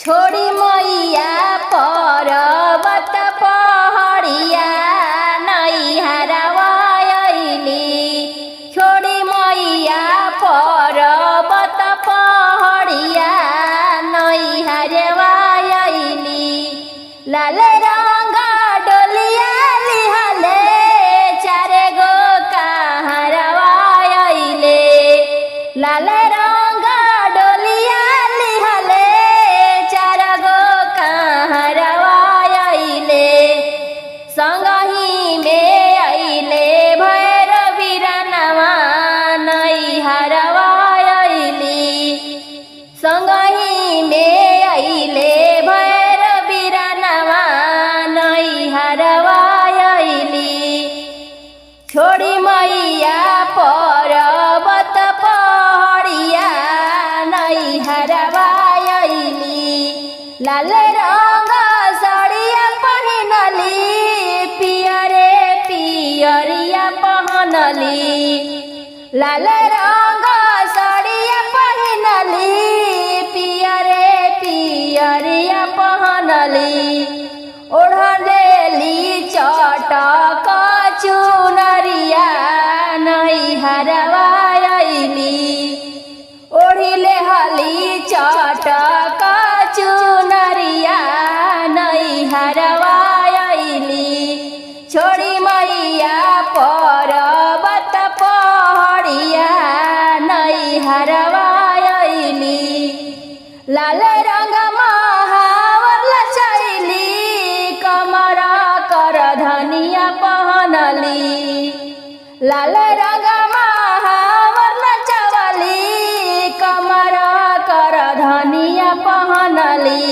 छोड़ी मैया पर्वत पहाड़िया नैहरवा अइली। छोड़ी मैया पर्वत पहाड़िया नैहरवा अइली। लाल रंग डोलिया लिहले चारे गो कहरवा अइले। लाल रंग डोलिया लिहले चार गो कहरवा अइले। संगही में अइले भैरवी रनवा नैहरवा अइली। संगही में अइले भैरवी रनवा नैहरवा अइली। छोड़ी मैया पर्वत पहाड़िया नैहरवा अइली। लाल रंग साड़िया पहिनली पियरे पियरिया पहनली। लाल रंग साड़िया पहिनली पियरे पियरिया पहनली। ओढ़लेली चटक चुनरिया नैहरवा अइली। ओढ़िले हली चटक चुनरिया नैहरवा अइली। छोड़ी मैया पर्वत पहाड़िया नैहरवा अइली। लाल रंग महावर लचैली कमर कर धनिया पहनली। लाल रंग महावर लचवली कमर कर धनिया पहनली।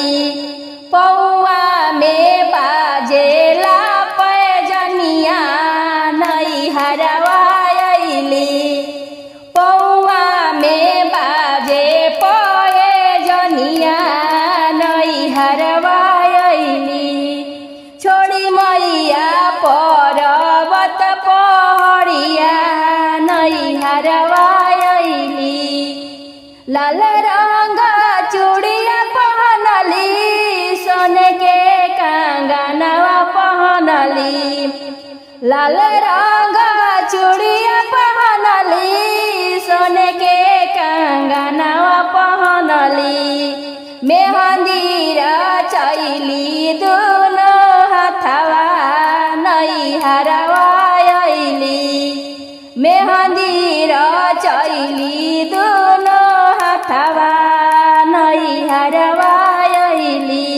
पौआ में बाजेला पैजनिया नैहरवा अइली। पौआ में बाजे पैजनिया नैहरवा अइली। छोड़ी मैया पर्वत पहाड़िया नैहरवा अइली। लाल रंग चूड़िया पहनली सोने के कंगनवा पहनली। लाल रंग चूड़िया पहनली सोने के कंगनवा पहनली। मेहंदी रचैली दोनों हथवा नैहरवा अइली। मेहंदी रचैली दोनों हथवा नैहरवा अइली।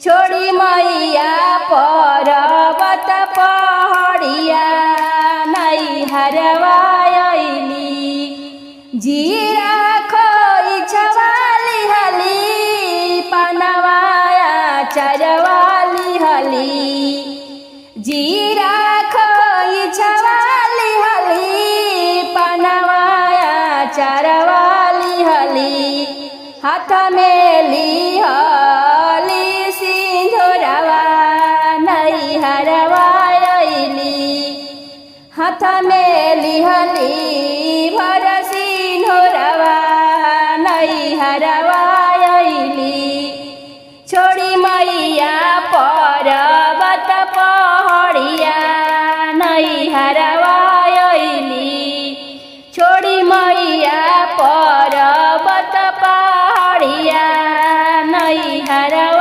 छोड़ी मैया पर्वत पहाड़िया नैहरवा अइली। जीरा खोइछवा लिहली पनवा चरवा लिहली। जीरा खोइछवा लिहली पनवा चरवा लिहली। हाथ में लिहली सिंदूरवा नैहरवा अइली। हाथ में लिहली भर सिंदूरवा नैहरवा अइली। छोड़ी मैया पर्वत पहाड़िया नैहरवा अइली। छोड़ी मैया पर्वत पहाड़िया नैहरवा